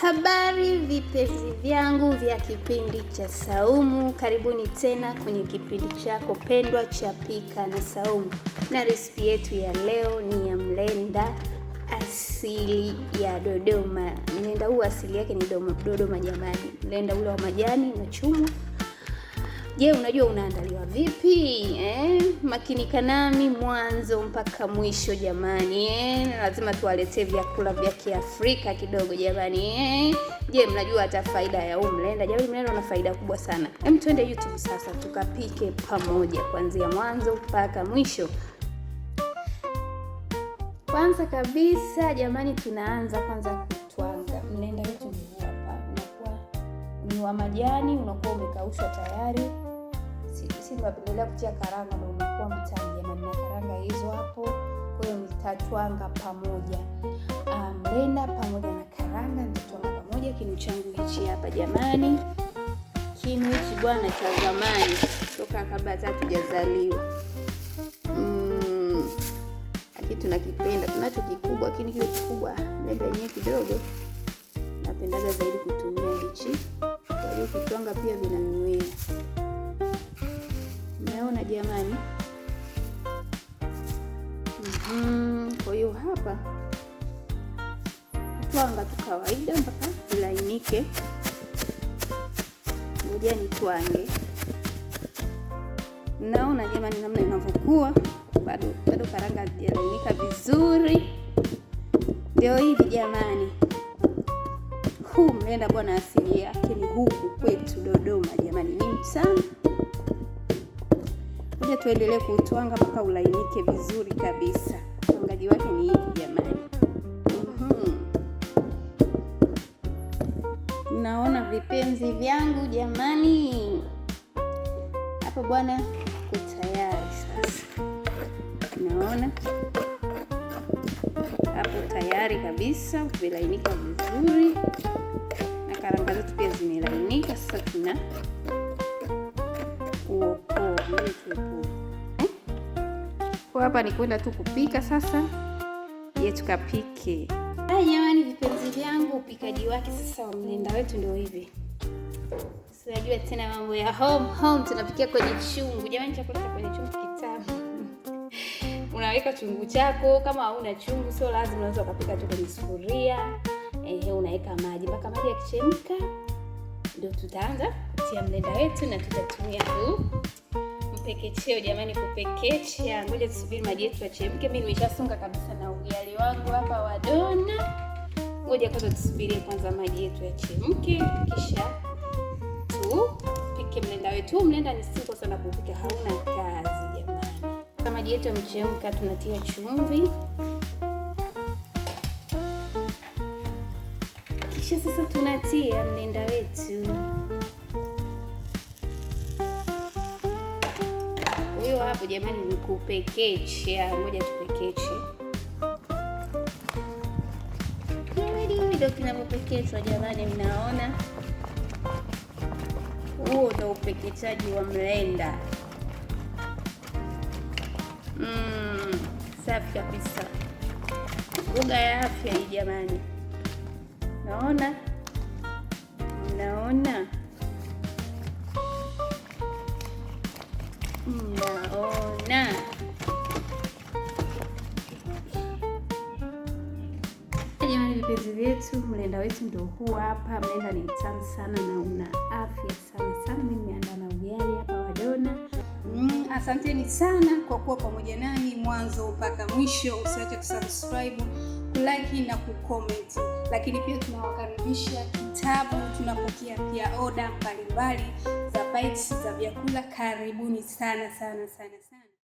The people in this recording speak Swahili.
Habari vipenzi vyangu vya kipindi cha Saumu, karibuni tena kwenye kipindi chako pendwa cha Pika na Saumu, na resipi yetu ya leo ni ya mlenda asili ya Dodoma. Mlenda huu asili yake ni Dodoma jamani. Mlenda ule wa majani unachumwa. Je, unajua unaandaliwa vipi? Makinika nami mwanzo mpaka mwisho jamani. Lazima tuwaletee vyakula vya Kiafrika kidogo jamani. Je, mnajua hata faida ya huu mlenda? Jamani, mlenda una faida kubwa sana. Twende YouTube sasa tukapike pamoja kuanzia mwanzo mpaka mwisho. Kwanza kabisa jamani, tunaanza kwanza kutwanga. Mlenda wetu ni hapa. Unakuwa ni wa majani, unakuwa umekaushwa tayari. Sisi tunapendelea kutia karanga ndio unakuwa mtamu jamani, na karanga hizo hapo. Kwa hiyo nitatwanga pamoja. Mlenda pamoja na karanga nitatwanga pamoja. Kinu changu hichi hapa jamani. Kinu hichi bwana cha zamani toka kabla hata tujazaliwa. Tunakipenda, tunacho kikubwa, lakini kile kikubwa mlenda yenyewe kidogo napendaga zaidi kutumia hichi. Kwa hiyo kitwanga pia vinanywea. Umeona jamani? Kwa hiyo hapa kitwanga tu kawaida mpaka ilainike. Ngoja nitwange. Naona jamani namna inavyokuwa. Bado karanga hazijalainika vizuri. Ndio hivi jamani. Huu mlenda bwana asili yake ni huku kwetu Dodoma jamani, ni mtamu. Ngoja tuendelee kutwanga mpaka ulainike vizuri kabisa. Utwangaji wake ni hivi jamani. Naona vipenzi vyangu jamani. Hapo bwana tayari sasa. Naona hapo tayari kabisa, vilainika vizuri na karanga zetu pia zimelainika. Sasa tuna kuokoa kwa hapa, ni kwenda tu kupika sasa. Je, tukapike jamani vipenzi vyangu. Upikaji wake sasa wa mlenda wetu ndio hivi. Unajua tena mambo ya home tunapikia kwenye chungu jamani. Chakula cha kwenye chungu kitamu. Unaweka chungu chako, kama hauna chungu sio lazima, unaweza kupika tu kwenye sufuria. Unaweka maji mpaka maji yakichemka, ndio tutaanza kutia mlenda wetu na tutatumia mpekecheo jamani, kupekecha. Ngoja tusubiri maji yetu yachemke. Mimi nimeshasonga kabisa na ugali wangu hapa wa dona. Ngoja kwanza tusubiri kwanza maji yetu yachemke, kisha tupike mlenda wetu. Mlenda ni simple sana kupika, hauna kazi jamani. Kama maji yetu yamechemka, tunatia chumvi. Kisha sasa tunatia mlenda wetu. Huyo hapo jamani ni kupekecha. Ngoja tupekeche. Ndio kinapopekechwa jamani, mnaona? Huo ndio upekechaji wa mlenda. Safi kabisa. Mboga ya afya hii jamani. Naona? Naona jamani vipenzi vyetu, mlenda wetu ndio huu hapa. Mlenda ni mtamu sana na una afya sana sana. Mimi nimeandaa na ugali hapa wa dona. Asanteni sana kwa kuwa pamoja nami mwanzo mpaka mwisho. Usiache kusubscribe, kulike na kucomment. Lakini pia tunawakaribisha kitabu, tunapokea pia order mbalimbali za bites za vyakula. Karibuni sana sana sana sana.